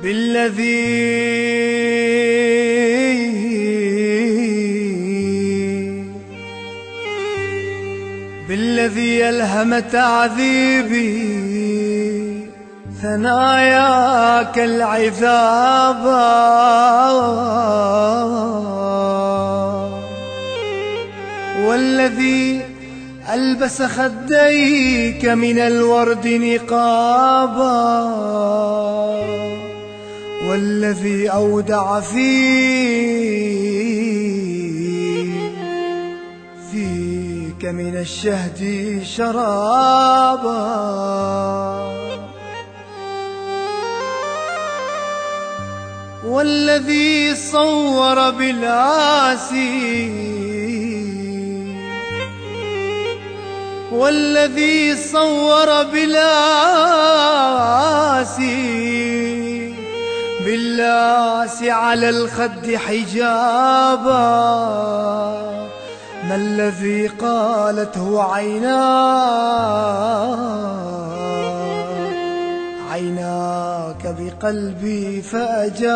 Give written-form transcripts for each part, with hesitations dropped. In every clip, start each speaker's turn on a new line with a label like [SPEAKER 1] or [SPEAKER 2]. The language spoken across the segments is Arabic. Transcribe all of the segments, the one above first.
[SPEAKER 1] بالذي ألهم تعذيبي ثناياك العذابا، والذي ألبس خديك من الورد نقابا، والذي أودع فيك من الشهد شرابا، والذي صور بالآسي، والذي صور بالآسي على الخد حجابا، ما الذي قالته عيناك بقلبي فأجابا،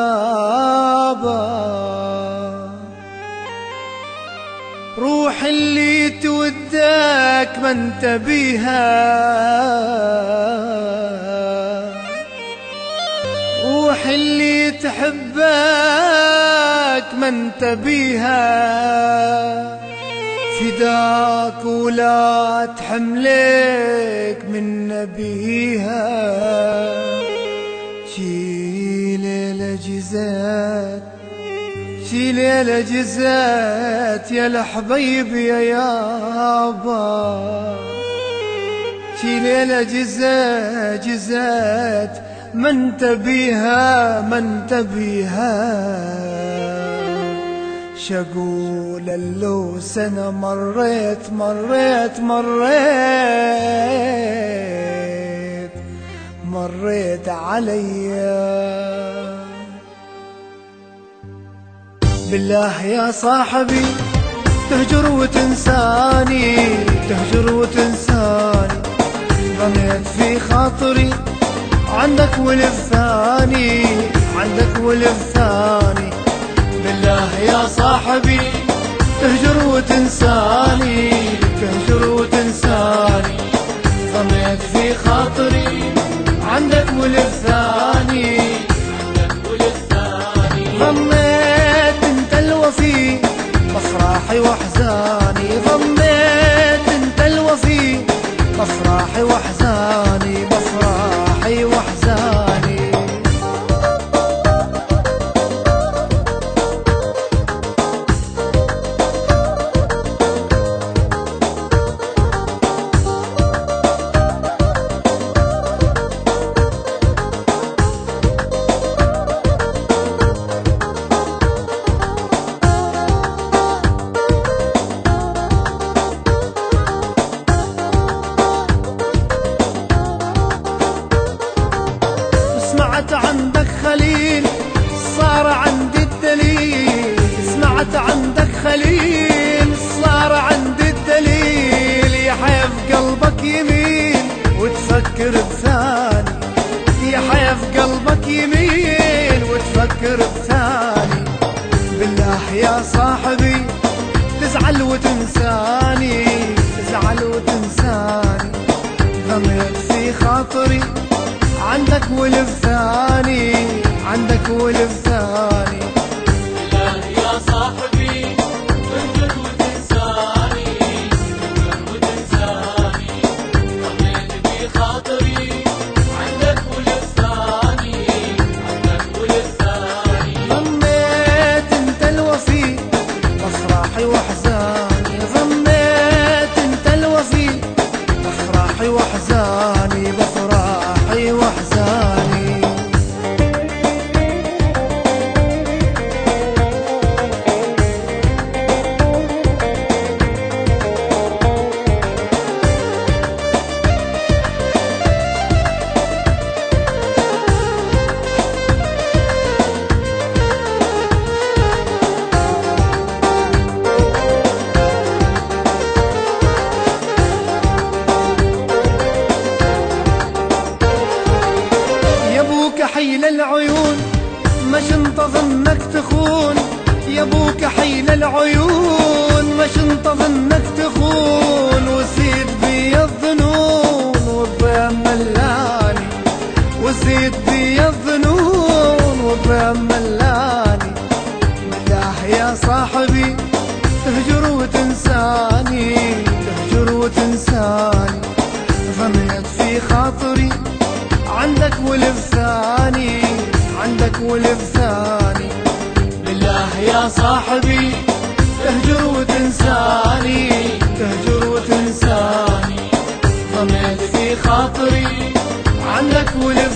[SPEAKER 1] روح اللي تودك ما انت بيها، روح اللي تحبك ما انت بيها، فداك ولا تحملك من نبيها، شي ليلة جزات يا الحبيب يا يابا، شي ليلة جزات ما انت بيها، شقول لو سنة مريت عليا. بالله يا صاحبي تهجر وتنساني، ضميت في خاطري عندك ولفاني، بالله يا صاحبي تهجر وتنساني، ضميت في خاطري عندك ولفاني، ضميت انت الوفي بافراحي واحزاني، ضميت انت الوفي بافراحي واحزاني، سمعت عندك خليل صار عندي الدليل، سمعت عندك خليل صار عندي الدليل، يحيف قلبك يمين وتفكر بثاني، يحيف قلبك يمين وتفكر بثاني، بالله يا صاحبي تزعل وتنساني، ضميت في خاطري عندك ولفاني،
[SPEAKER 2] بالله يا صاحبي تهجر وتنساني، ضميت في خاطري عندك ولفاني،
[SPEAKER 1] ضميت انت الوفي بافراحي واحزاني، ضميت انت الوفي بافراحي واحزاني، يا صاحبي تهجر وتنساني، تهجر وتنساني، غميت في خاطري عندك ولف ثاني، عندك ولف ثاني.
[SPEAKER 2] بالله يا صاحبي
[SPEAKER 1] تهجر وتنساني، تهجر وتنساني،
[SPEAKER 2] غميت في خاطري
[SPEAKER 1] عندك ولف